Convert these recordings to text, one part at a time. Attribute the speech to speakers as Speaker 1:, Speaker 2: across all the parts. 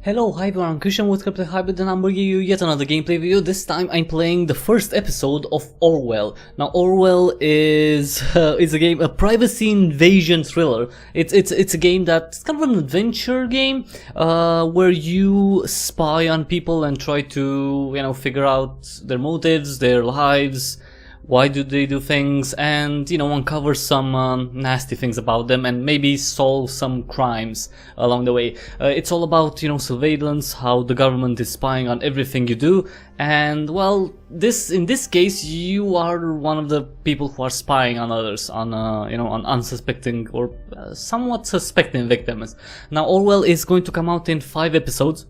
Speaker 1: Hello, hi everyone, I'm Christian with Cryptic Hybrid and I'm bringing you yet another gameplay video. This time I'm playing the first episode of Orwell. Now Orwell is a privacy invasion thriller. It's a game that's kind of an adventure game where you spy on people and try to figure out their motives, their lives. Why do they do things, and uncover some nasty things about them, and maybe solve some crimes along the way. It's all about surveillance, how the government is spying on everything you do, and well, in this case you are one of the people who are spying on others, on on unsuspecting or somewhat suspecting victims. Now Orwell is going to come out in 5 episodes.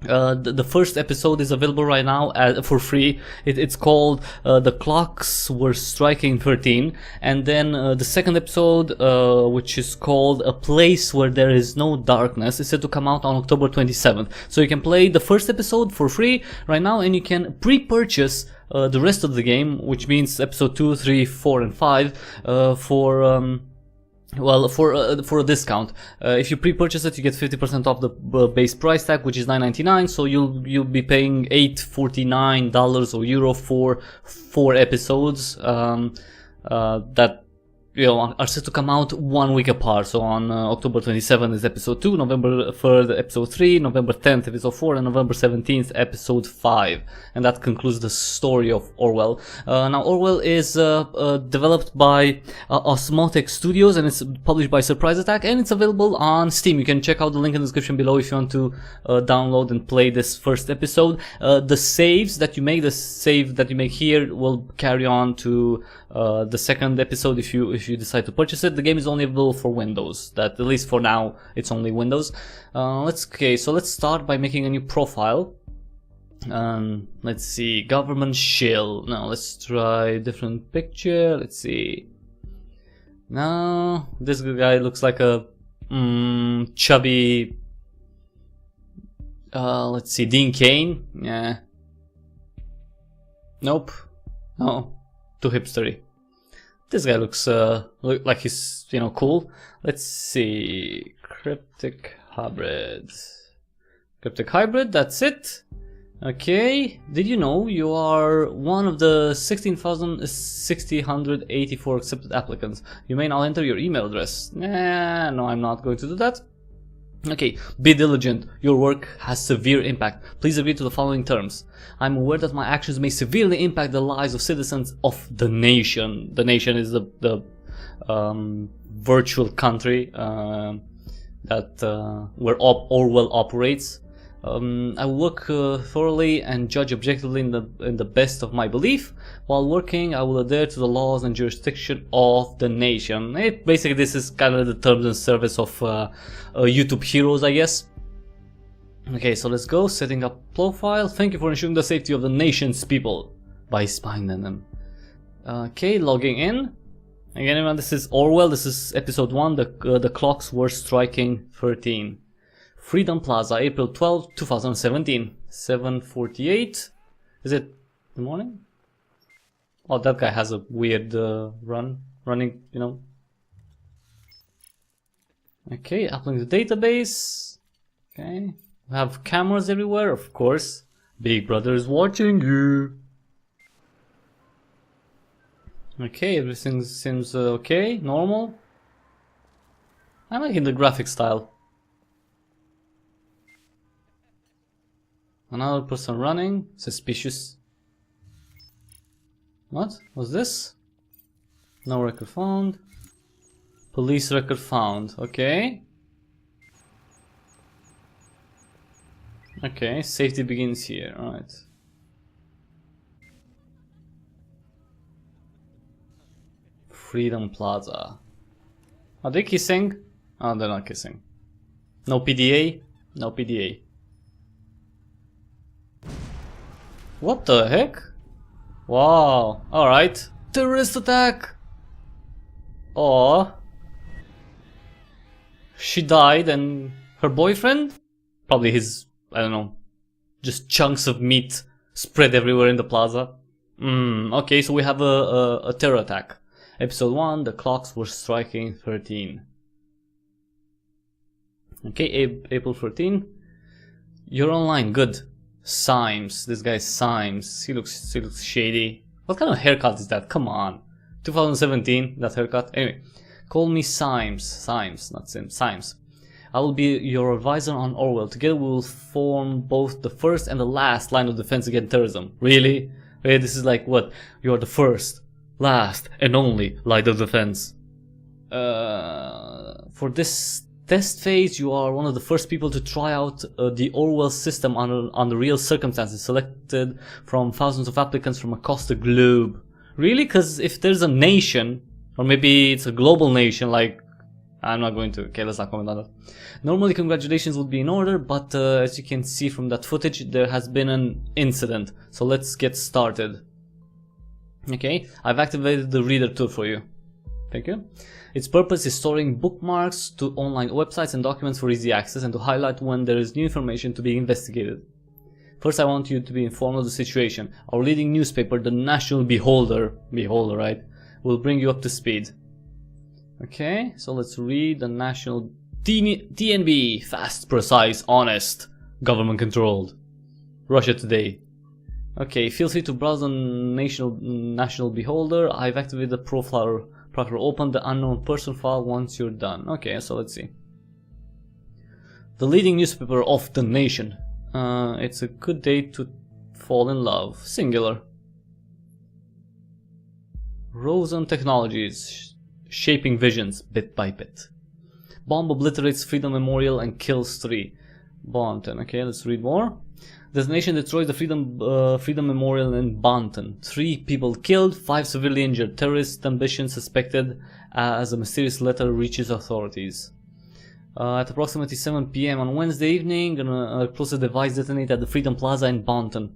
Speaker 1: The first episode is available right now for free. It's called The Clocks Were Striking 13, and then the second episode, which is called A Place Where There Is No Darkness, is set to come out on October 27th. So you can play the first episode for free right now, and you can pre-purchase the rest of the game, which means episode 2, 3, 4, and 5 for a discount. If you pre-purchase it, you get 50% off the base price tag, which is $9.99. So you'll be paying $8.49 or euro for 4 episodes that are set to come out 1 week apart. So on October 27th is episode 2, November 3rd episode 3, November 10th episode 4, and November 17th episode 5. And that concludes the story of Orwell. Now Orwell is developed by Osmotic Studios, and it's published by Surprise Attack, and it's available on Steam. You can check out the link in the description below if you want to download and play this first episode. The save that you make here will carry on to the second episode if you decide to purchase it. The game is only available for Windows. That, at least for now, it's only Windows. So let's start by making a new profile. Let's see, government shill. Now let's try different picture. Let's see. Now this guy looks like a chubby. Let's see, Dean Cain. Yeah. Nope. No. Too hipstery. This guy looks like he's cool. Let's see, Cryptic Hybrid. Cryptic Hybrid, that's it. Okay, did you know you are one of the 16,684 accepted applicants? You may now enter your email address. Nah, no, I'm not going to do that. Okay, be diligent. Your work has severe impact. Please agree to the following terms. I'm aware that my actions may severely impact the lives of citizens of the nation. The nation is the virtual country where Orwell operates. I work thoroughly and judge objectively in the best of my belief. While working, I will adhere to the laws and jurisdiction of the nation. Basically, this is kind of the terms and service of YouTube heroes, I guess. Okay, so let's go. Setting up profile. Thank you for ensuring the safety of the nation's people by spying on them. Okay, logging in. Again, everyone, this is Orwell. This is episode 1. The clocks were striking 13. Freedom Plaza, April 12, 2017. 7:48. Is it the morning? Oh, that guy has a weird running. Okay, uploading the database. Okay, we have cameras everywhere, of course. Big Brother is watching you. Okay, everything seems okay, normal. I'm liking the graphic style. Another person running. Suspicious. What was this? No record found. Police record found. Okay. Okay, safety begins here. Alright. Freedom Plaza. Are they kissing? Oh, they're not kissing. No PDA? No PDA. What the heck? Wow. Alright. Terrorist attack! Oh. She died, and her boyfriend? Probably his, I don't know, just chunks of meat spread everywhere in the plaza. Okay, so we have a terror attack. Episode 1, the clocks were striking 13. Okay, April 13. You're online, good. Symes, this guy's Symes. He looks shady. What kind of haircut is that? Come on. 2017, that haircut. Anyway, call me Symes, not Sims, Symes. I will be your advisor on Orwell. Together we will form both the first and the last line of defense against terrorism. Really? Really? This is like what? You are the first, last, and only line of defense. For this test phase, you are one of the first people to try out the Orwell system under real circumstances, selected from thousands of applicants from across the globe. Really? Because if there's a nation, or maybe it's a global nation, like, I'm not going to, okay, let's not comment on that. Normally congratulations would be in order, but as you can see from that footage, there has been an incident. So let's get started. Okay, I've activated the reader tool for you. Thank you. Its purpose is storing bookmarks to online websites and documents for easy access, and to highlight when there is new information to be investigated. First, I want you to be informed of the situation. Our leading newspaper, the National Beholder, right, will bring you up to speed. Okay, so let's read the National DNB, fast, precise, honest, government controlled. Russia Today. Okay, feel free to browse on National Beholder. I've activated the profile. Open the unknown person file once you're done. Okay, so let's see. The leading newspaper of the nation. It's a good day to fall in love. Singular. Rosen Technologies. Shaping visions bit by bit. Bomb obliterates Freedom Memorial and kills 3. Bonton. Okay, let's read more. The nation destroys the Freedom Memorial in Bonton. 3 people killed, 5 severely injured. Terrorist ambition suspected as a mysterious letter reaches authorities. At approximately 7 PM on Wednesday evening, an explosive device detonated at the Freedom Plaza in Bonton.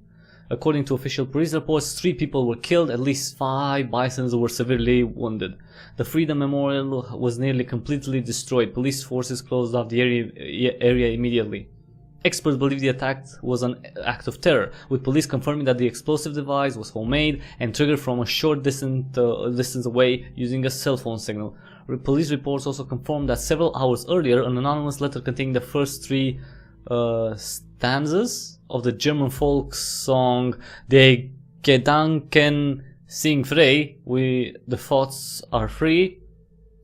Speaker 1: According to official police reports, 3 people were killed, at least 5 bystanders were severely wounded. The Freedom Memorial was nearly completely destroyed. Police forces closed off the area immediately. Experts believe the attack was an act of terror, with police confirming that the explosive device was homemade and triggered from a short distance away using a cell phone signal. Police reports also confirmed that several hours earlier, an anonymous letter containing the first 3 stanzas of the German folk song "Die Gedanken sind frei," the thoughts are free,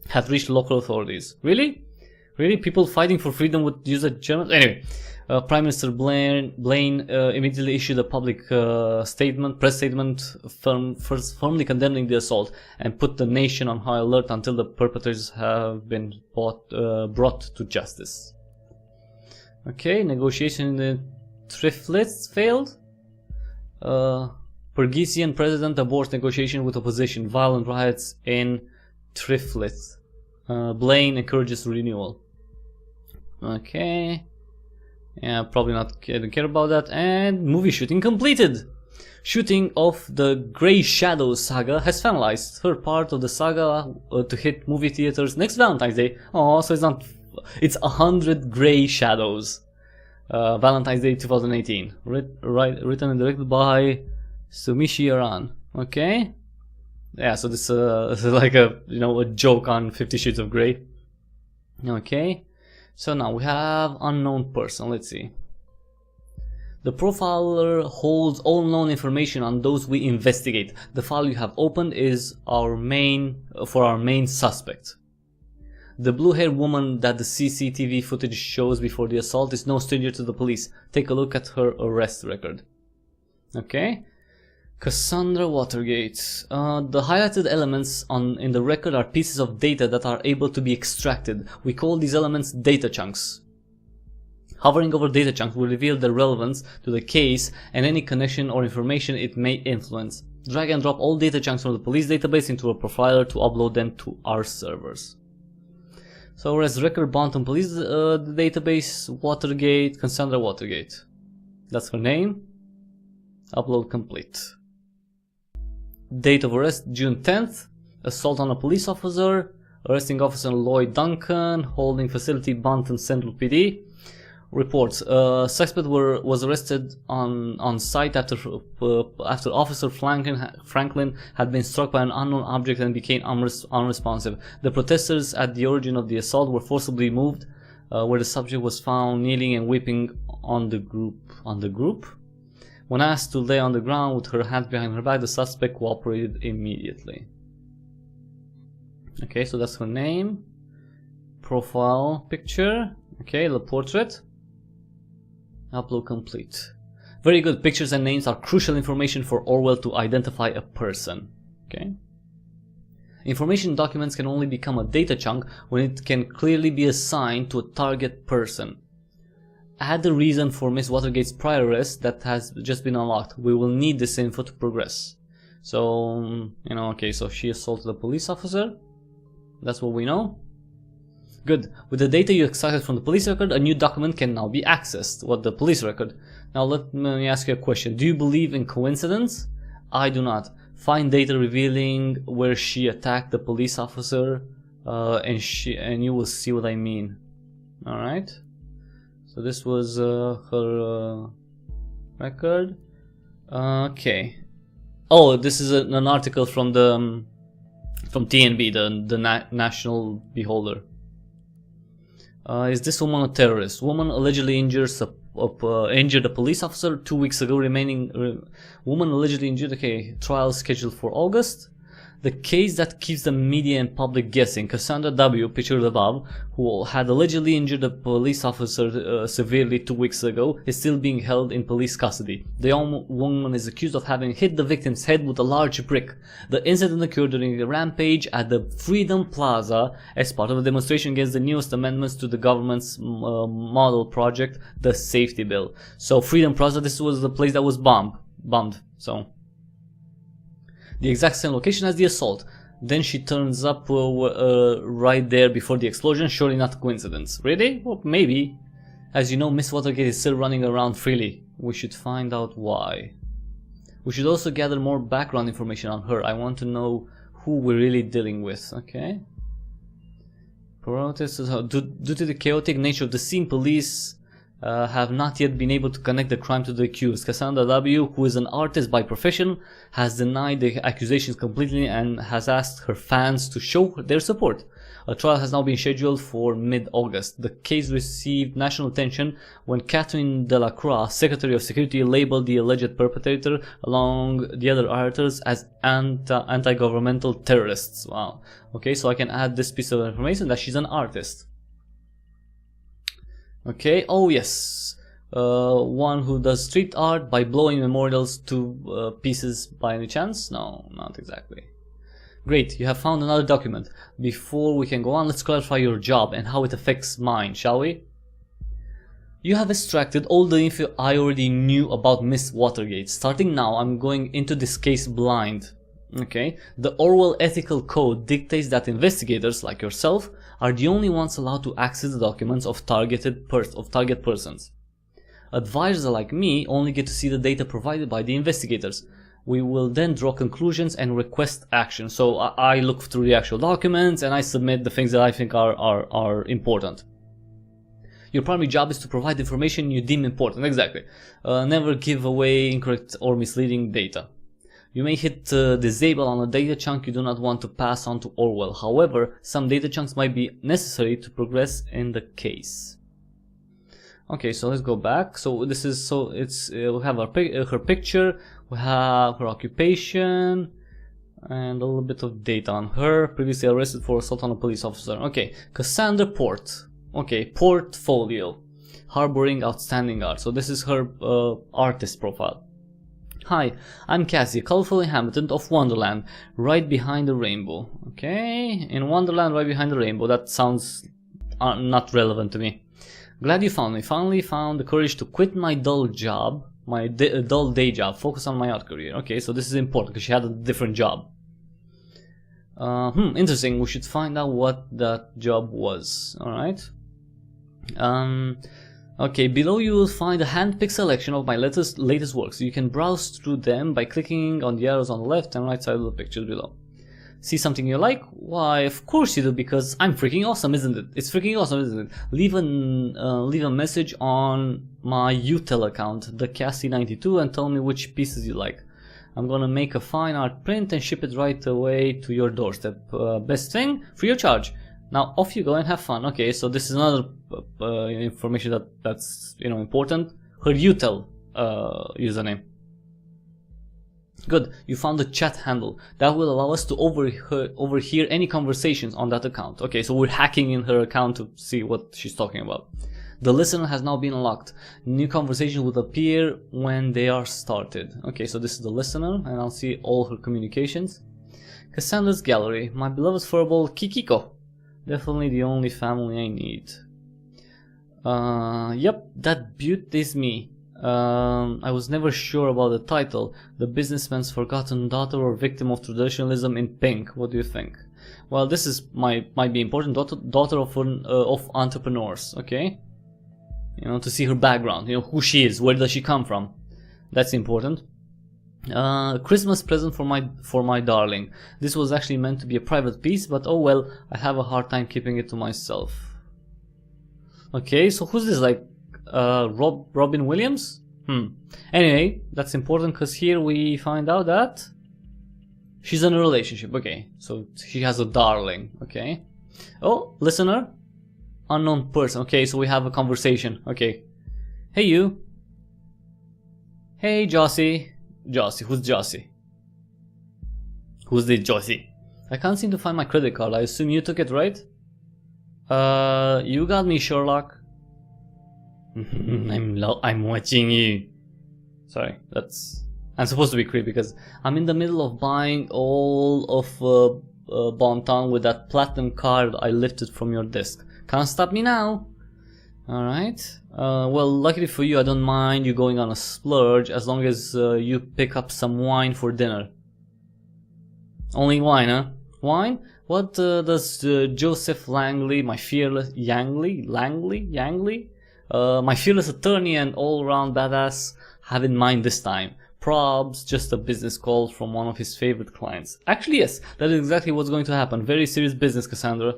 Speaker 1: had reached local authorities. Really? Really? People fighting for freedom would use a German? Anyway. Prime Minister Blaine immediately issued a public press statement firmly condemning the assault and put the nation on high alert until the perpetrators have been brought to justice. Okay, negotiation in the Triflets failed. Kyrgyzstan president aborts negotiation with opposition. Violent riots in Triflets. Blaine encourages renewal. Okay. Yeah, probably not don't care about that. And movie shooting completed. Shooting of the Grey Shadows saga has finalized. Third part of the saga to hit movie theaters next Valentine's Day. Oh, so it's 100 Grey Shadows. Valentine's Day 2018. Written and directed by Sumishi Aran. Okay. Yeah, so this is like a joke on 50 Shades of Grey. Okay. So now we have unknown person. Let's see. The profiler holds all known information on those we investigate. The file you have opened is our main suspect. The blue-haired woman that the CCTV footage shows before the assault is no stranger to the police. Take a look at her arrest record. Okay. Cassandra Watergate. The highlighted elements in the record are pieces of data that are able to be extracted. We call these elements data chunks. Hovering over data chunks will reveal their relevance to the case and any connection or information it may influence. Drag and drop all data chunks from the police database into a profiler to upload them to our servers. So as record Bonton police database, Watergate, Cassandra Watergate. That's her name. Upload complete. Date of arrest June 10th. Assault on a police officer. Arresting officer Lloyd Duncan. Holding facility Bonton Central PD. Reports. Suspect was arrested on site after Officer Franklin had been struck by an unknown object and became unresponsive. The protesters at the origin of the assault were forcibly moved, where the subject was found kneeling and weeping on the group. When asked to lay on the ground with her hands behind her back, the suspect cooperated immediately. Okay, so that's her name. Profile picture. Okay, the portrait. Upload complete. Very good. Pictures and names are crucial information for Orwell to identify a person. Okay. Information documents can only become a data chunk when it can clearly be assigned to a target person. Add the reason for Miss Watergate's prior arrest that has just been unlocked. We will need this info to progress. So, you know, okay, so she assaulted a police officer. That's what we know. Good. With the data you extracted from the police record, a new document can now be accessed. What, the police record? Now let me ask you a question. Do you believe in coincidence? I do not. Find data revealing where she attacked the police officer, and you will see what I mean. All right. So this was her record. Okay. Oh, this is an article from the from TNB, the National Beholder. Is this woman a terrorist? Woman allegedly injured a police officer 2 weeks ago. Woman allegedly injured. Okay, trial scheduled for August. The case that keeps the media and public guessing. Cassandra W, pictured above, who had allegedly injured a police officer severely 2 weeks ago, is still being held in police custody. The young woman is accused of having hit the victim's head with a large brick. The incident occurred during a rampage at the Freedom Plaza as part of a demonstration against the newest amendments to the government's model project, the Safety Bill. So Freedom Plaza, this was the place that was bombed. So the exact same location as the assault. Then she turns up right there before the explosion. Surely not a coincidence. Really? Well, maybe. As you know, Miss Watergate is still running around freely. We should find out why. We should also gather more background information on her. I want to know who we're really dealing with. Okay. Due to the chaotic nature of the scene, police have not yet been able to connect the crime to the accused. Cassandra W, who is an artist by profession, has denied the accusations completely and has asked her fans to show their support. A trial has now been scheduled for mid-August. The case received national attention when Catherine Delacroix, Secretary of Security, labeled the alleged perpetrator along the other artists as anti-governmental terrorists. Wow. Okay, so I can add this piece of information that she's an artist. Okay, oh yes, one who does street art by blowing memorials to pieces by any chance? No, not exactly. Great, you have found another document. Before we can go on, let's clarify your job and how it affects mine, shall we? You have extracted all the info I already knew about Miss Watergate. Starting now, I'm going into this case blind. Okay, the Orwell ethical code dictates that investigators like yourself are the only ones allowed to access the documents of target persons. Advisors like me only get to see the data provided by the investigators. We will then draw conclusions and request action. So I look through the actual documents and I submit the things that I think are important. Your primary job is to provide information you deem important. Exactly. Never give away incorrect or misleading data. You may hit disable on a data chunk you do not want to pass on to Orwell. However, some data chunks might be necessary to progress in the case. Okay, so let's go back. So this is we have her picture, we have her occupation, and a little bit of data on her. Previously arrested for assault on a police officer. Okay, Cassandra Port. Okay, portfolio, harboring outstanding art. So this is her artist profile. Hi, I'm Cassie, a colorful inhabitant of Wonderland, right behind the rainbow. Okay, in Wonderland, right behind the rainbow. That sounds not relevant to me. Glad you found me. Finally found the courage to quit my dull job, my dull day job, focus on my art career. Okay, so this is important because she had a different job. Interesting. We should find out what that job was. All right. Okay, below you will find a hand-picked selection of my latest works. You can browse through them by clicking on the arrows on the left and right side of the pictures below. See something you like? Why, of course you do, because I'm freaking awesome, isn't it? It's freaking awesome, isn't it? Leave a message on my uTel account, the Cassie92, and tell me which pieces you like. I'm gonna make a fine art print and ship it right away to your doorstep. Best thing, free of charge. Now off you go and have fun. Okay, so this is another information that's important. Her utel username. Good, you found the chat handle. That will allow us to overhear any conversations on that account. Okay, so we're hacking in her account to see what she's talking about. The listener has now been unlocked. New conversation will appear when they are started. Okay, so this is the listener, and I'll see all her communications. Cassandra's gallery. My beloved furball Kikiko. Definitely the only family I need. Yep, that beaut is me. I was never sure about the title. The businessman's forgotten daughter or victim of traditionalism in pink. What do you think? Well, this is might be important. Daughter of entrepreneurs. Okay, to see her background. Who she is. Where does she come from? That's important. Christmas present for my darling. This was actually meant to be a private piece, but oh well. I have a hard time keeping it to myself. Okay, so who's this? Like Robin Williams? Anyway, that's important because here we find out that she's in a relationship. Okay, so she has a darling. Okay. Oh, listener, unknown person. Okay, so we have a conversation. Okay. Hey you. Hey Jossie. Jossie, who's Jossie? Who's the Jossie? I can't seem to find my credit card. I assume you took it, right? You got me, Sherlock. I'm watching you. Sorry, I'm supposed to be creepy because I'm in the middle of buying all of Bon Ton with that platinum card I lifted from your disc. Can't stop me now. Alright. Well, luckily for you, I don't mind you going on a splurge as long as you pick up some wine for dinner. Only wine, huh? Wine? What does Joseph Langley, my fearless my fearless attorney and all-round badass, have in mind this time? Probs, just a business call from one of his favorite clients. Actually, yes, that is exactly what's going to happen. Very serious business, Cassandra.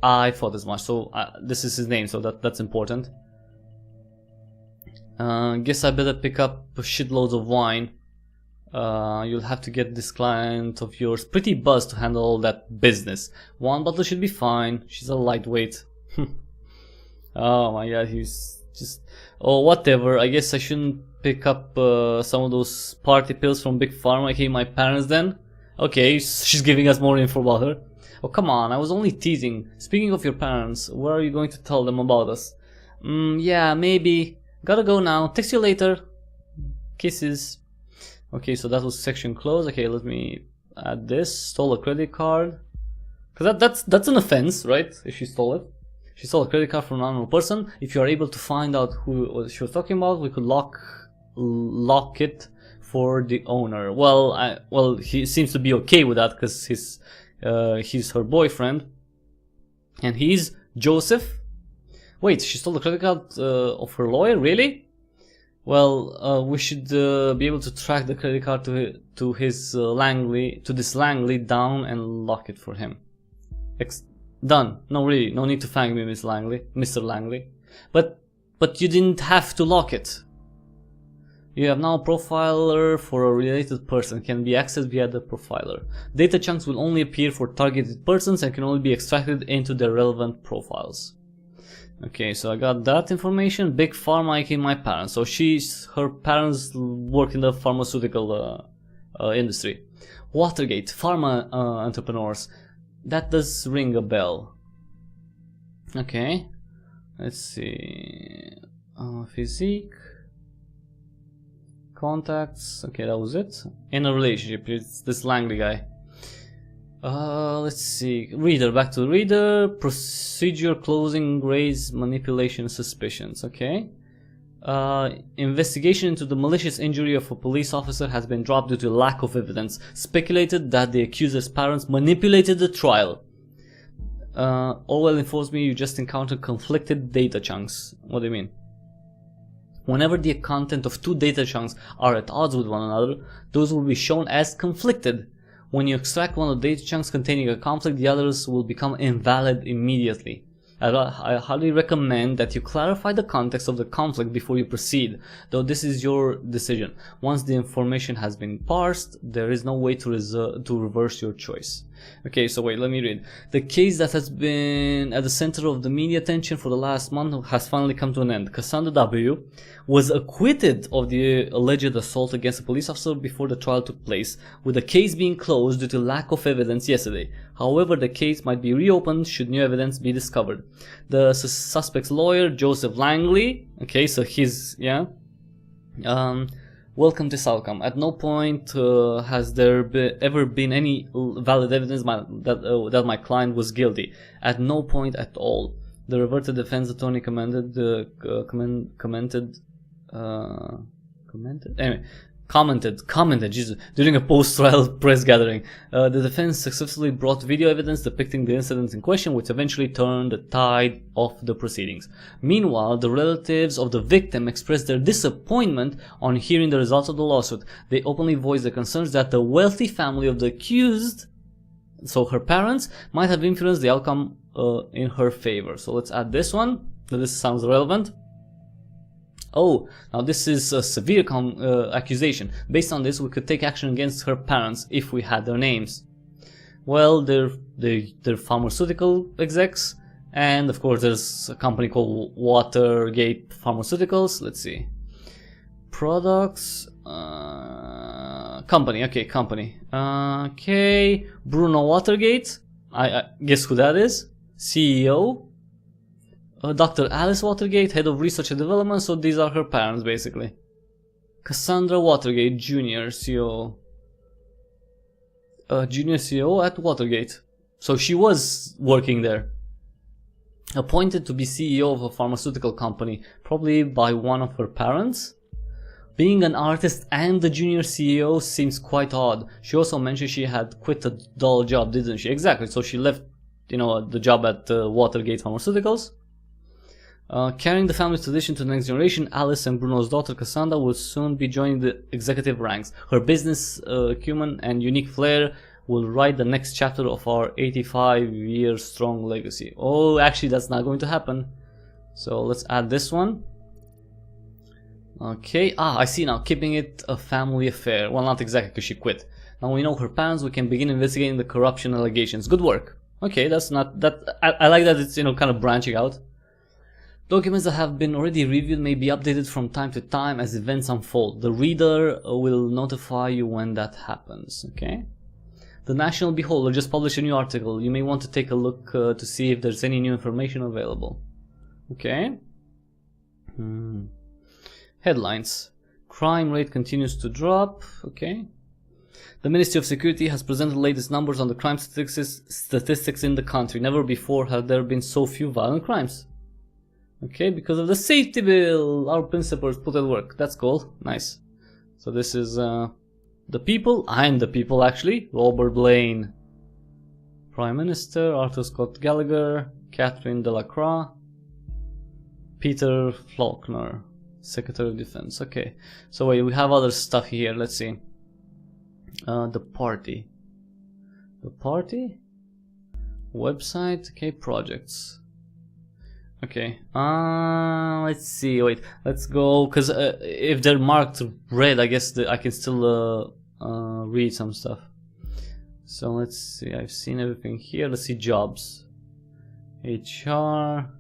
Speaker 1: I thought as much. So this is his name, so that's important. Guess I better pick up shitloads of wine. You'll have to get this client of yours pretty buzzed to handle all that business. One bottle should be fine. She's a lightweight. Oh my god, he's just... Oh, whatever. I guess I shouldn't pick up some of those party pills from Big Pharma, aka my parents then. Okay, she's giving us more info about her. Oh, come on, I was only teasing. Speaking of your parents, what are you going to tell them about us? Yeah, maybe. Gotta go now. Text you later. Kisses. Okay, so that was section closed. Okay, let me add this. Stole a credit card. Because that's an offense, right? If she stole it. She stole a credit card from an unknown person. If you are able to find out who she was talking about, we could lock it for the owner. Well, he seems to be okay with that because he's her boyfriend, and he's Joseph. Wait, she stole the credit card of her lawyer? Really? Well, we should be able to track the credit card to this Langley down and lock it for him. Done. No, really, no need to thank me, Mr. Langley. But you didn't have to lock it. You have now a profiler for a related person, can be accessed via the profiler. Data chunks will only appear for targeted persons and can only be extracted into their relevant profiles. Okay, so I got that information. Big Pharma, aka my parents. So her parents work in the pharmaceutical industry. Watergate, pharma entrepreneurs. That does ring a bell. Okay, let's see. Physique. Contacts. Okay, that was it. In a relationship, it's this Langley guy. Let's see. Reader, back to the reader. Procedure closing, raise manipulation suspicions. Okay. Investigation into the malicious injury of a police officer has been dropped due to lack of evidence. Speculated that the accuser's parents manipulated the trial. Orwell informs me you just encountered conflicted data chunks. What do you mean? Whenever the content of two data chunks are at odds with one another, those will be shown as conflicted. When you extract one of the data chunks containing a conflict, the others will become invalid immediately. I highly recommend that you clarify the context of the conflict before you proceed, though this is your decision. Once the information has been parsed, there is no way to reverse your choice. Okay, so wait, let me read. The case that has been at the center of the media attention for the last month has finally come to an end. Cassandra W. was acquitted of the alleged assault against a police officer before the trial took place, with the case being closed due to lack of evidence yesterday. However, the case might be reopened should new evidence be discovered. The suspect's lawyer, Joseph Langley, okay, so he's, yeah, welcome this outcome. At no point has there ever been any valid evidence that my client was guilty. At no point at all. The reverted defense attorney commented Jesus, during a post-trial press gathering. The defense successfully brought video evidence depicting the incidents in question, which eventually turned the tide of the proceedings. Meanwhile, the relatives of the victim expressed their disappointment on hearing the results of the lawsuit. They openly voiced their concerns that the wealthy family of the accused, so her parents, might have influenced the outcome in her favor. So let's add this one. This sounds relevant. Oh, now this is a severe accusation. Based on this, we could take action against her parents if we had their names. Well, they're pharmaceutical execs, and of course there's a company called Watergate Pharmaceuticals. Let's see. Products, company, okay, company. Okay, Bruno Watergate, I guess who that is. CEO. Dr. Alice Watergate, head of research and development, so these are her parents basically. Cassandra Watergate, junior CEO. Junior CEO at Watergate. So she was working there. Appointed to be CEO of a pharmaceutical company, probably by one of her parents. Being an artist and the junior CEO seems quite odd. She also mentioned she had quit a dull job, didn't she? Exactly, so she left, you know, the job at Watergate Pharmaceuticals. Carrying the family's tradition to the next generation, Alice and Bruno's daughter Cassandra will soon be joining the executive ranks. Her business acumen and unique flair will write the next chapter of our 85-year-strong legacy. Oh, actually, that's not going to happen. So let's add this one. Okay, I see now. Keeping it a family affair. Well, not exactly, because she quit. Now we know her parents. We can begin investigating the corruption allegations. Good work. Okay, that's not that. I like that it's, you know, kind of branching out. Documents that have been already reviewed may be updated from time to time as events unfold. The reader will notify you when that happens. Okay. The National Beholder just published a new article. You may want to take a look to see if there's any new information available. Okay. Headlines. Crime rate continues to drop. Okay. The Ministry of Security has presented the latest numbers on the crime statistics in the country. Never before have there been so few violent crimes. Okay, because of the safety bill, our principals put at work. That's cool. Nice. So this is the people. I'm the people, actually. Robert Blaine, Prime Minister. Arthur Scott Gallagher, Catherine Delacroix, Peter Faulkner, Secretary of Defense. Okay, so wait, we have other stuff here. Let's see. The party. The party? Website. Okay, projects. Okay, let's see, wait, let's go, because if they're marked red, I guess I can still read some stuff. So let's see, I've seen everything here. Let's see, jobs. HR.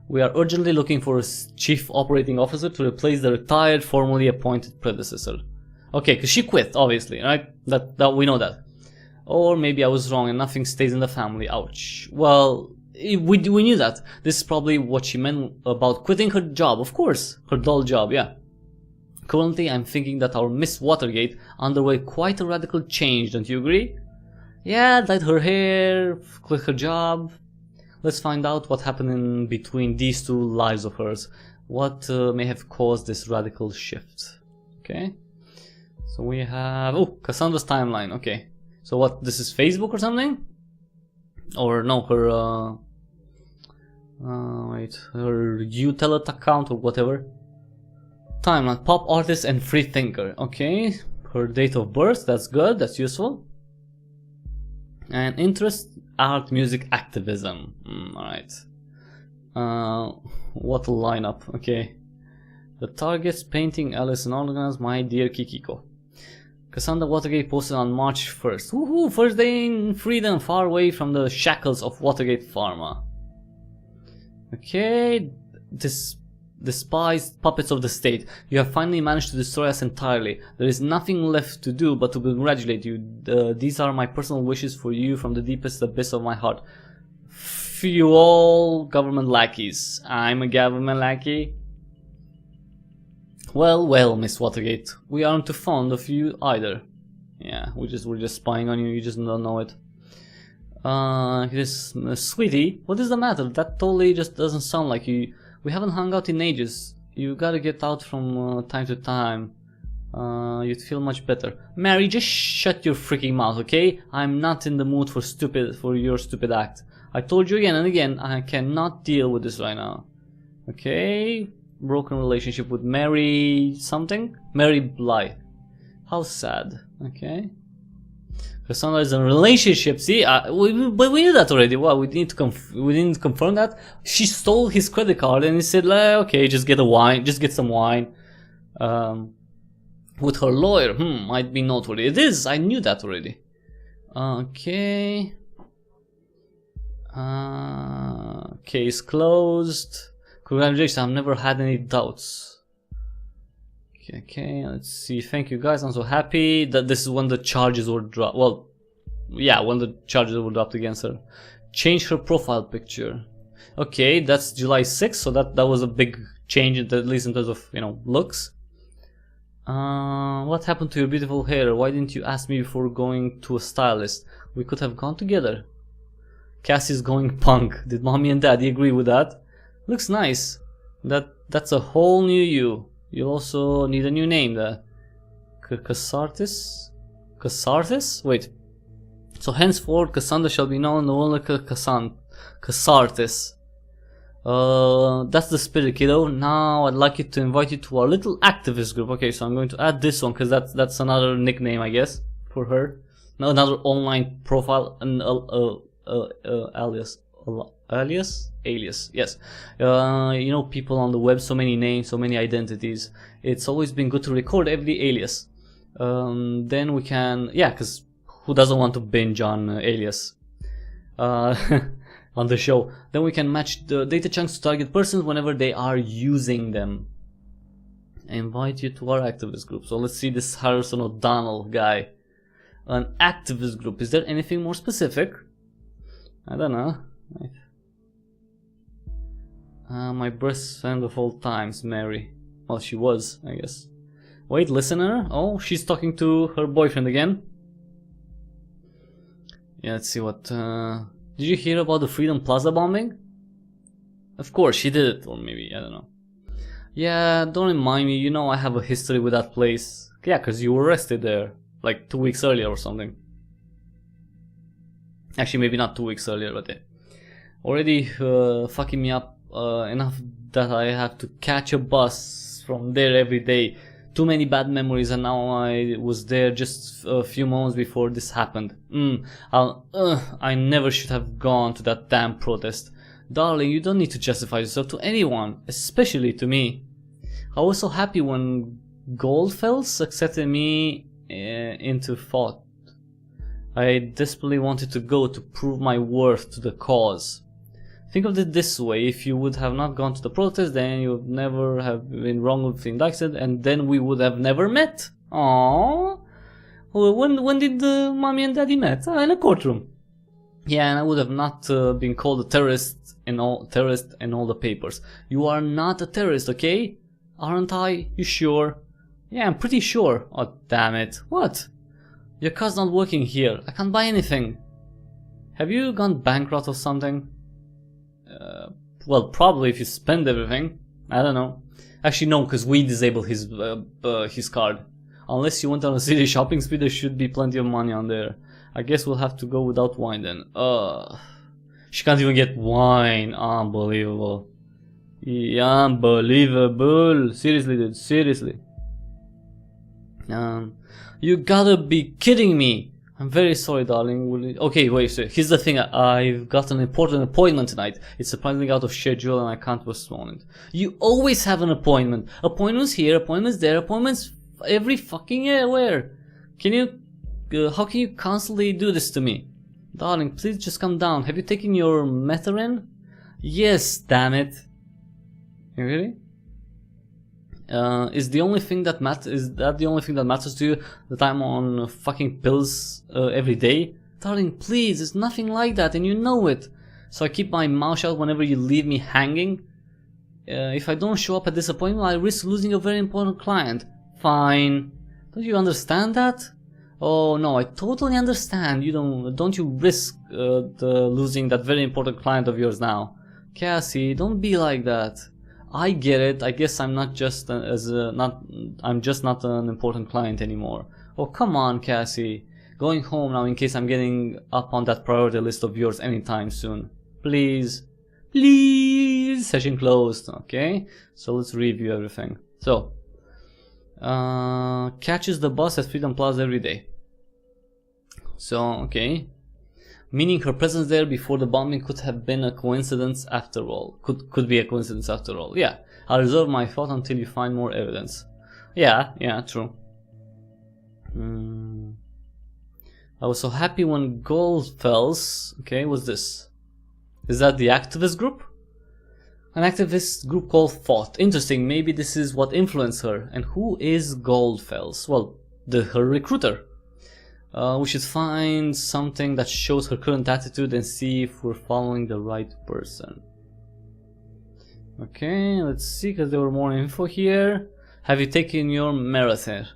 Speaker 1: We are urgently looking for a chief operating officer to replace the retired, formerly appointed predecessor. Okay, because she quit, obviously, right? That we know that. Or maybe I was wrong and nothing stays in the family. Ouch. Well, we knew that. This is probably what she meant about quitting her job. Of course, her dull job, yeah. Currently, I'm thinking that our Miss Watergate underwent quite a radical change, don't you agree? Yeah, dyed her hair, quit her job. Let's find out what happened in between these two lives of hers. What may have caused this radical shift. Okay. So we have... oh, Cassandra's timeline. Okay. So what, this is Facebook or something? Or no, her... wait, her Utelet account or whatever. Timeline, pop artist and free thinker. Okay, her date of birth, that's good, that's useful. And interest, art, music, activism. Alright. What a lineup, okay. The targets, painting, Alice and Organs, my dear Kikiko. Cassandra Watergate posted on March 1st. Woohoo! First day in freedom, far away from the shackles of Watergate Pharma. Okay, despised puppets of the state, you have finally managed to destroy us entirely. There is nothing left to do but to congratulate you. These are my personal wishes for you from the deepest abyss of my heart. You all government lackeys. I'm a government lackey. Well, well, Miss Watergate, we aren't too fond of you either. Yeah, we're just spying on you. You just don't know it. Sweetie, what is the matter? That totally just doesn't sound like you. We haven't hung out in ages. You gotta get out from time to time. You'd feel much better. Mary, just shut your freaking mouth, okay? I'm not in the mood for your stupid act. I told you again and again, I cannot deal with this right now. Okay, broken relationship with Mary something? Mary Blythe. How sad. Okay. Cassandra is in a relationship. See, but we knew that already. Well, we didn't confirm that. She stole his credit card and he said, okay, just get some wine. With her lawyer, might be noteworthy. It is. I knew that already. Okay. Case closed. Congratulations, I've never had any doubts. Okay, let's see. Thank you guys, I'm so happy that this is when the charges were dropped. Well, yeah, when the charges were dropped against her. Change her profile picture. Okay, that's July 6th, so that was a big change, at least in terms of, you know, looks. What happened to your beautiful hair? Why didn't you ask me before going to a stylist? We could have gone together. Cassie's going punk. Did mommy and daddy agree with that? Looks nice. That's a whole new you. You'll also need a new name there. Cassartis? Cassartis? Wait. So henceforth Cassandra shall be known no longer Cassartis. That's the spirit, kiddo. Now I'd like to invite you to our little activist group. Okay, so I'm going to add this one because that's another nickname, I guess, for her. No, another online profile and alias, yes. You know, people on the web, so many names, so many identities. It's always been good to record every alias. Then we can, yeah, because who doesn't want to binge on alias on the show? Then we can match the data chunks to target persons whenever they are using them. I invite you to our activist group. So let's see this Harrison O'Donnell guy. An activist group. Is there anything more specific? I don't know. My best friend of all times, Mary. Well, she was, I guess. Wait, listener? Oh, she's talking to her boyfriend again. Yeah, let's see what... Did you hear about the Freedom Plaza bombing? Of course, she did it, or maybe, I don't know. Yeah, don't remind me, you know I have a history with that place. Yeah, because you were arrested there, like 2 weeks earlier or something. Actually, maybe not 2 weeks earlier, but already fucking me up enough that I have to catch a bus from there every day. Too many bad memories, and now I was there just a few moments before this happened. I never should have gone to that damn protest. Darling, you don't need to justify yourself to anyone, especially to me. I was so happy when Goldfels accepted me into thought. I desperately wanted to go to prove my worth to the cause. Think of it this way, if you would have not gone to the protest, then you would never have been wrongfully indicted, and then we would have never met. Aww. When did mommy and daddy met? In a courtroom. Yeah, and I would have not been called a terrorist in all the papers. You are not a terrorist, okay? Aren't I? You sure? Yeah, I'm pretty sure. Oh, damn it. What? Your car's not working here. I can't buy anything. Have you gone bankrupt or something? Well, probably if you spend everything. I don't know. Actually, no, because we disabled his card. Unless you went on a city shopping spree, there should be plenty of money on there. I guess we'll have to go without wine then. She can't even get wine. Unbelievable. Yeah, unbelievable. Seriously, dude. Seriously. You gotta be kidding me. I'm very sorry, darling. Okay, wait, so here's the thing. I've got an important appointment tonight. It's surprisingly out of schedule and I can't postpone it. You always have an appointment. Appointments here, appointments there, appointments every fucking where. Can you, how can you constantly do this to me? Darling, please just calm down. Have you taken your methadone? Yes, damn it. Really? Is that the only thing that matters to you? That I'm on fucking pills every day? Darling, please, it's nothing like that, and you know it. So I keep my mouth shut whenever you leave me hanging. If I don't show up at this appointment, I risk losing a very important client. Fine. Don't you understand that? Oh no, I totally understand. You don't you risk losing that very important client of yours now. Cassie, don't be like that. I get it. I guess I'm not just I'm just not an important client anymore. Oh come on, Cassie. Going home now in case I'm getting up on that priority list of yours anytime soon. Please. Please. Session closed. Okay. So let's review everything. So catches the bus at Freedom Plaza every day. So okay. Meaning her presence there before the bombing could have been a coincidence after all. Could be a coincidence after all. Yeah. I'll reserve my thought until you find more evidence. Yeah, true. I was so happy when Goldfels... Okay, what's this? Is that the activist group? An activist group called Thought. Interesting, maybe this is what influenced her. And who is Goldfels? Well, her recruiter. We should find something that shows her current attitude and see if we're following the right person. Okay, let's see, because there were more info here. Have you taken your methadone?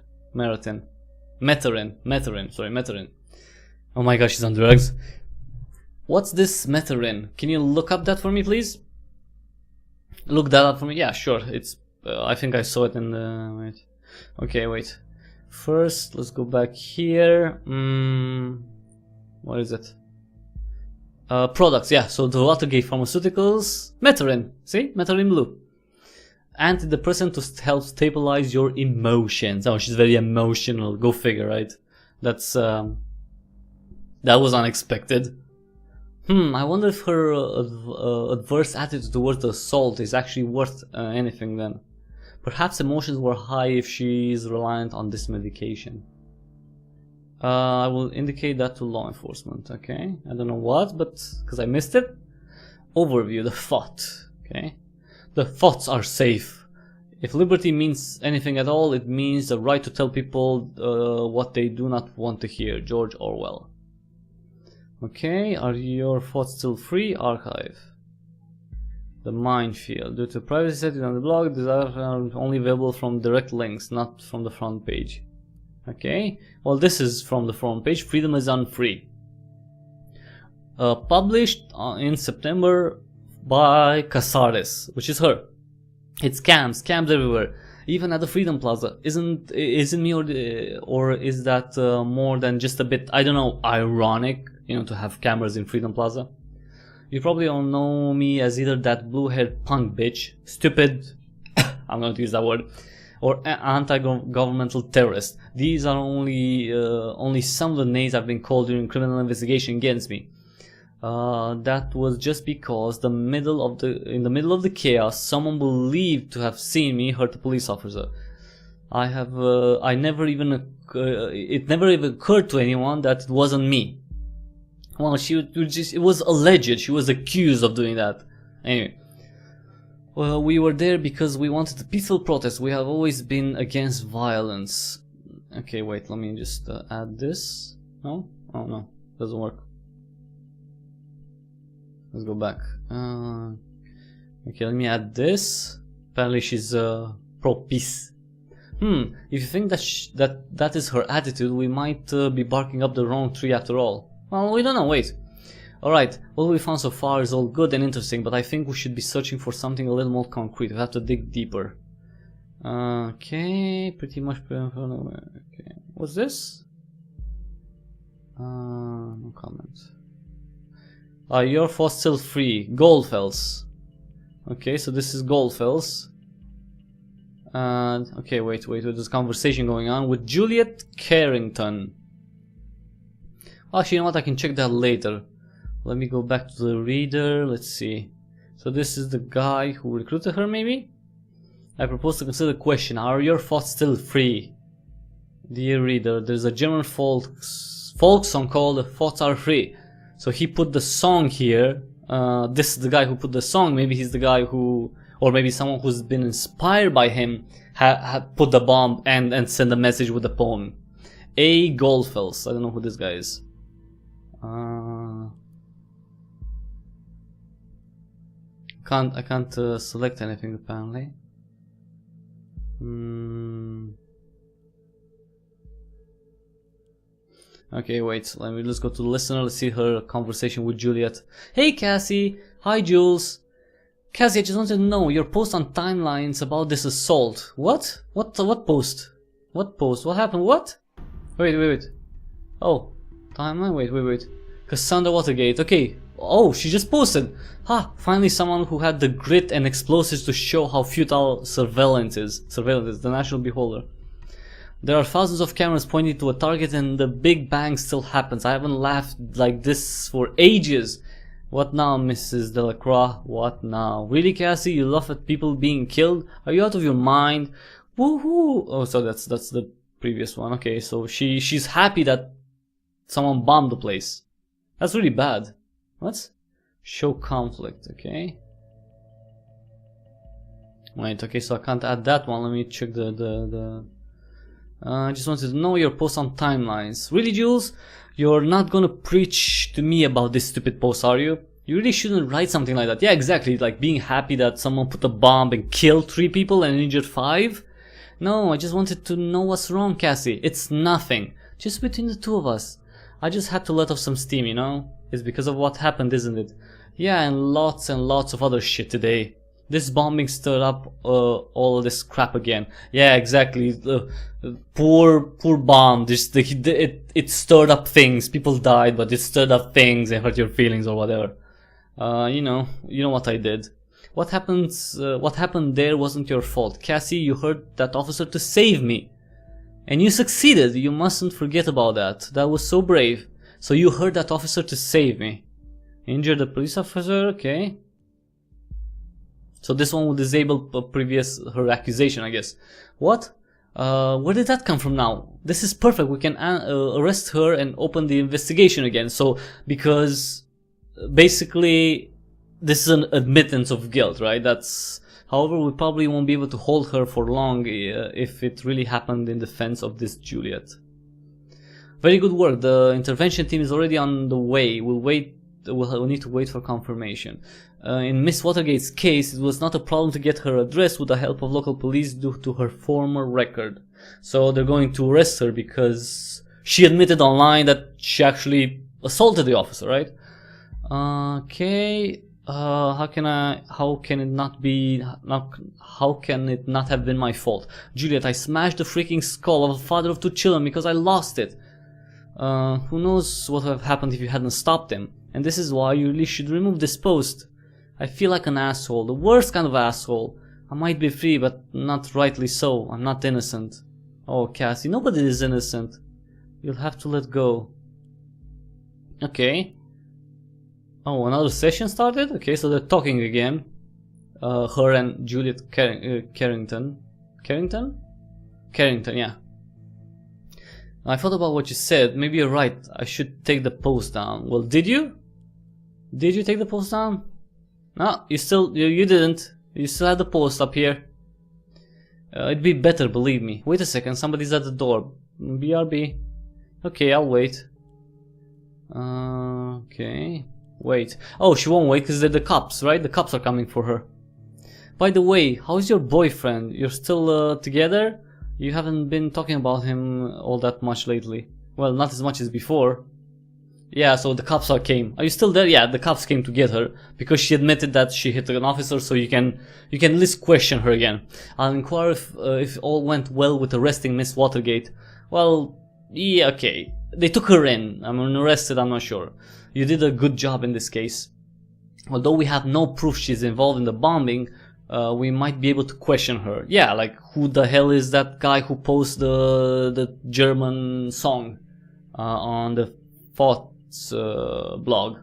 Speaker 1: Oh my gosh, she's on drugs. What's this methadone? Can you look up that for me, please? Look that up for me? Yeah, sure. It's. I think I saw it in the. Wait. Okay, wait. First, let's go back here. What is it? Products, yeah. So the Watergate Pharmaceuticals, methadone. See, methadone blue. Antidepressant to help stabilize your emotions. Oh, she's very emotional. Go figure, right? That's that was unexpected. I wonder if her adverse attitude towards the assault is actually worth anything then. Perhaps emotions were high if she's reliant on this medication. I will indicate that to law enforcement, okay? I don't know what, but because I missed it. Overview, the thought, okay? The thoughts are safe. If liberty means anything at all, it means the right to tell people what they do not want to hear. George Orwell. Okay, are your thoughts still free? Archive. The minefield. Due to privacy settings on the blog, these are only available from direct links, not from the front page. Okay, well this is from the front page. Freedom is unfree. Published in September by Casares, which is her. It's scams everywhere, even at the Freedom Plaza. Isn't me or is that more than just a bit, I don't know, ironic, you know, to have cameras in Freedom Plaza? You probably don't know me as either that blue-haired punk bitch, stupid, I'm going to use that word, or anti-governmental terrorist. These are only some of the names I've been called during criminal investigation against me. That was just because in the middle of the chaos, someone believed to have seen me hurt a police officer. It never even occurred to anyone that it wasn't me. Well, it was alleged. She was accused of doing that. Anyway. Well, we were there because we wanted a peaceful protest. We have always been against violence. Okay, wait, let me just add this. No? Oh no, doesn't work. Let's go back. Okay, let me add this. Apparently she's pro-peace. If you think that is her attitude, we might be barking up the wrong tree after all. Well, we don't know, wait. Alright, what we found so far is all good and interesting, but I think we should be searching for something a little more concrete. We have to dig deeper. Okay, pretty much. Okay, what's this? No comment. Your thoughts still free. Goldfels. Okay, so this is Goldfels. And okay, wait, there's a conversation going on with Juliet Carrington. Actually, you know what? I can check that later. Let me go back to the reader. Let's see. So this is the guy who recruited her, maybe? I propose to consider the question. Are your thoughts still free? Dear reader, there's a German folk song called "Thoughts Are Free." So he put the song here. This is the guy who put the song. Maybe he's the guy who, or maybe someone who's been inspired by him, had put the bomb and sent a message with the poem. A. Goldfels. I don't know who this guy is. I can't select anything apparently. Okay, wait. Let's go to the listener. Let's see her conversation with Juliet. Hey, Cassie. Hi, Jules. Cassie, I just wanted to know your post on timelines about this assault. What? What post? What post? What happened? What? Wait. Oh, timeline. Wait. Cassandra Watergate. Okay. Oh, she just posted. Finally someone who had the grit and explosives to show how futile surveillance is. The National Beholder. There are thousands of cameras pointing to a target and the Big Bang still happens. I haven't laughed like this for ages. What now, Mrs. Delacroix? What now? Really, Cassie? You laugh at people being killed? Are you out of your mind? Woohoo! Oh, so that's the previous one. Okay, so she's happy that someone bombed the place. That's really bad. What? Show conflict, okay. Wait, okay, so I can't add that one. Let me check I just wanted to know your post on timelines. Really, Jules? You're not gonna preach to me about this stupid post, are you? You really shouldn't write something like that. Yeah, exactly, like being happy that someone put a bomb and killed 3 people and injured 5. No, I just wanted to know what's wrong, Cassie. It's nothing. Just between the two of us. I just had to let off some steam, you know? It's because of what happened, isn't it? Yeah, and lots of other shit today. This bombing stirred up all of this crap again. Yeah, exactly. Poor bomb. It stirred up things. People died, but it stirred up things and hurt your feelings or whatever. You know what I did. What happened there wasn't your fault. Cassie, you hurt that officer to save me. And you succeeded. You mustn't forget about that. That was so brave. So you hurt that officer to save me. Injured a police officer, okay. So this one will disable her accusation, I guess. What? Where did that come from now? This is perfect. We can arrest her and open the investigation again. So, because basically this is an admittance of guilt, right? However, we probably won't be able to hold her for long if it really happened in defense of this Juliet. Very good work. The intervention team is already on the way. We'll need to wait for confirmation. In Miss Watergate's case, it was not a problem to get her address with the help of local police due to her former record. So they're going to arrest her because she admitted online that she actually assaulted the officer, right? Okay. How can it not have been my fault? Juliet, I smashed the freaking skull of a father of 2 children because I lost it. Who knows what would have happened if you hadn't stopped him. And this is why you really should remove this post. I feel like an asshole, the worst kind of asshole. I might be free, but not rightly so. I'm not innocent. Oh, Cassie, nobody is innocent. You'll have to let go. Okay. Oh, another session started? Okay, so they're talking again. Her and Juliet Carrington. Carrington, yeah. I thought about what you said. Maybe you're right. I should take the post down. Well, did you? Did you take the post down? No, you didn't. You still had the post up here. It'd be better, believe me. Wait a second, somebody's at the door. BRB. Okay, I'll wait. Okay. Wait. Oh, she won't wait because they're the cops, right? The cops are coming for her. By the way, how's your boyfriend? You're still together? You haven't been talking about him all that much lately. Well, not as much as before. Yeah, so the cops came. Are you still there? Yeah, the cops came to get her because she admitted that she hit an officer. So you can at least question her again. I'll inquire if all went well with arresting Miss Watergate. Well, yeah, okay. They took her in. I'm arrested. I'm not sure. You did a good job in this case. Although we have no proof she's involved in the bombing, we might be able to question her. Yeah, like who the hell is that guy who posted the German song on the Thoughts blog?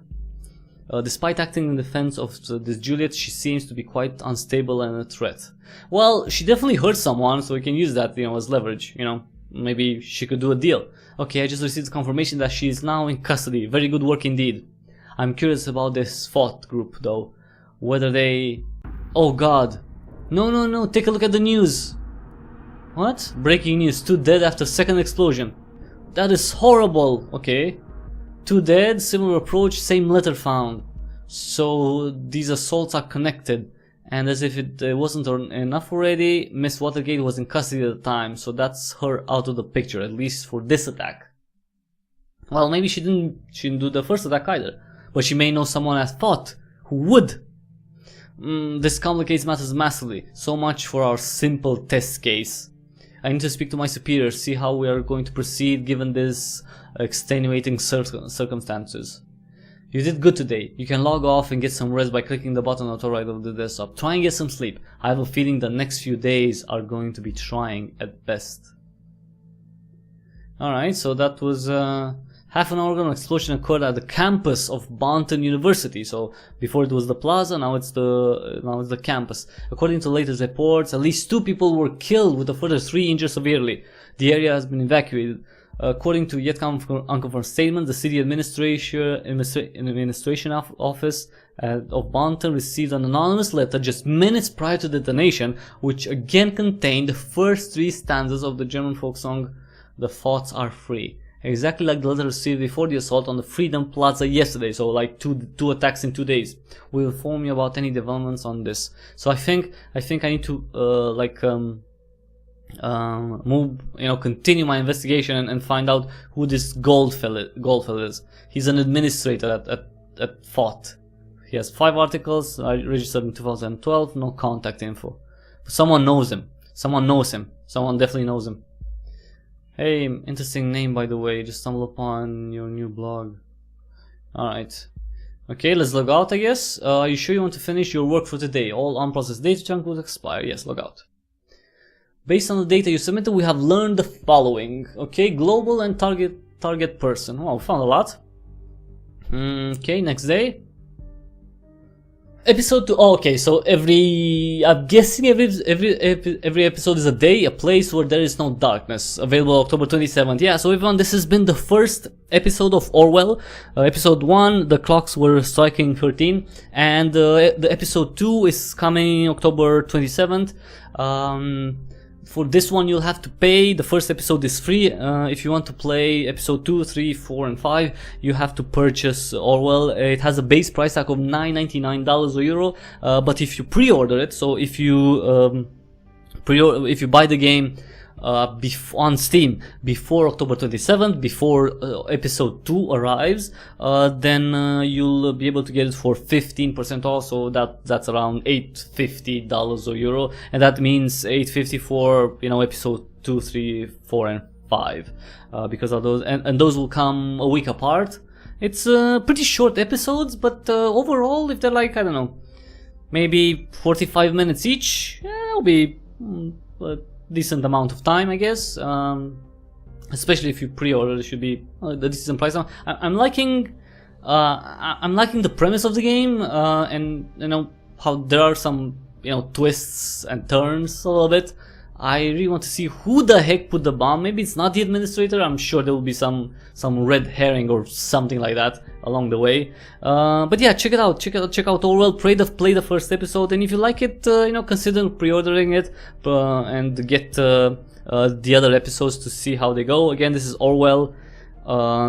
Speaker 1: Despite acting in defense of this Juliet, she seems to be quite unstable and a threat. Well, she definitely hurt someone, so we can use that, as leverage, maybe she could do a deal. Okay, I just received confirmation that she is now in custody. Very good work indeed. I'm curious about this FOT group though. Whether they... Oh god. No, take a look at the news. What? Breaking news. 2 dead after second explosion. That is horrible. Okay. 2 dead, similar approach, same letter found. So these assaults are connected. And as if it wasn't enough already, Miss Watergate was in custody at the time. So that's her out of the picture, at least for this attack. Well, maybe she didn't do the first attack either. But she may know someone as FOT who would. This complicates matters massively. So much for our simple test case. I need to speak to my superiors, see how we are going to proceed given this extenuating circumstances. You did good today. You can log off and get some rest by clicking the button on the right of the desktop. Try and get some sleep. I have a feeling the next few days are going to be trying at best. Alright, so that was half an hour ago. An explosion occurred at the campus of Bounton University. So before it was the plaza, now it's the campus. According to latest reports, at least 2 people were killed with a further 3 injured severely. The area has been evacuated. According to yet unconfirmed statement, the city administration office of Bounton received an anonymous letter just minutes prior to detonation, which again contained the first 3 stanzas of the German folk song "The Thoughts Are Free," exactly like the letter received before the assault on the Freedom Plaza yesterday. So like two attacks in 2 days. We'll inform you about any developments on this. So I think I need to continue my investigation and find out who this Goldfell is. He's an administrator at FOT. He has 5 articles. I registered in 2012. No contact info. But someone knows him. Someone definitely knows him. Hey, interesting name by the way. Just stumbled upon your new blog. Alright. Okay, let's log out I guess. Are you sure you want to finish your work for today? All unprocessed data chunk will expire. Yes, log out. Based on the data you submitted, we have learned the following. Okay, global and target person. Oh, we found a lot. Okay, next day. Episode 2. Oh, okay, so I'm guessing every episode is a day, a place where there is no darkness. Available October 27th. Yeah, so everyone, this has been the first episode of Orwell. Episode 1, the clocks were striking 13, and the episode 2 is coming October 27th. For this one you'll have to pay. The first episode is free. If you want to play episode 2, 3, 4 and 5, you have to purchase Orwell. It has a base price tag of $9.99 or euro, but if you pre-order it, so if you buy the game on Steam before October 27th, before episode 2 arrives, then you'll be able to get it for 15% off. So that's around $8.50 or euro, and that means $8.50 for episode 2, 3, 4 and 5, because of those, and those will come a week apart. It's pretty short episodes, but overall, if they're like, I don't know, maybe 45 minutes each, it'll be decent amount of time, I guess. Especially if you pre-order, it should be the decent price. I'm liking the premise of the game, and how there are some twists and turns a little bit. I really want to see who the heck put the bomb. Maybe it's not the administrator. I'm sure there will be some red herring or something like that along the way. But yeah, check it out. Check out Orwell. Play the first episode, and if you like it, consider pre-ordering it and get the other episodes to see how they go. Again, this is Orwell,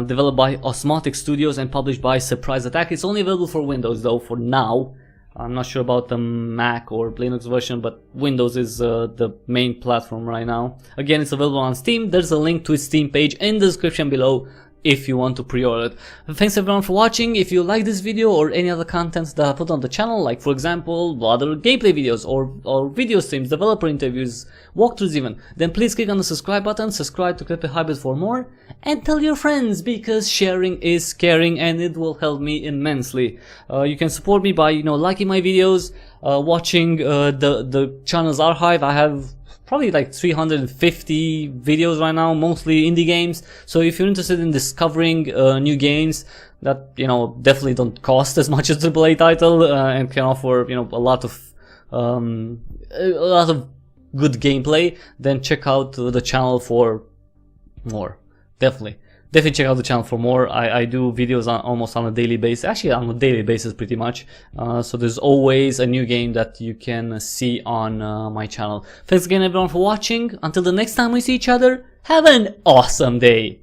Speaker 1: developed by Osmotic Studios and published by Surprise Attack. It's only available for Windows though for now. I'm not sure about the Mac or Linux version, but Windows is the main platform right now. Again, it's available on Steam. There's a link to its Steam page in the description below if you want to pre-order it. And thanks everyone for watching. If you like this video or any other content that I put on the channel, like for example other gameplay videos or video streams, developer interviews, walkthroughs even, then please click on the subscribe button, subscribe to Cryptic Hybrid for more, and tell your friends, because sharing is caring and it will help me immensely. You can support me by liking my videos, watching the channel's archive. I have probably like 350 videos right now, mostly indie games. So if you're interested in discovering new games that definitely don't cost as much as AAA title and can offer a lot of good gameplay, then check out the channel for more. Definitely check out the channel for more. I do videos almost on a daily basis, actually on a daily basis pretty much. So there's always a new game that you can see on my channel. Thanks again everyone for watching. Until the next time we see each other, have an awesome day.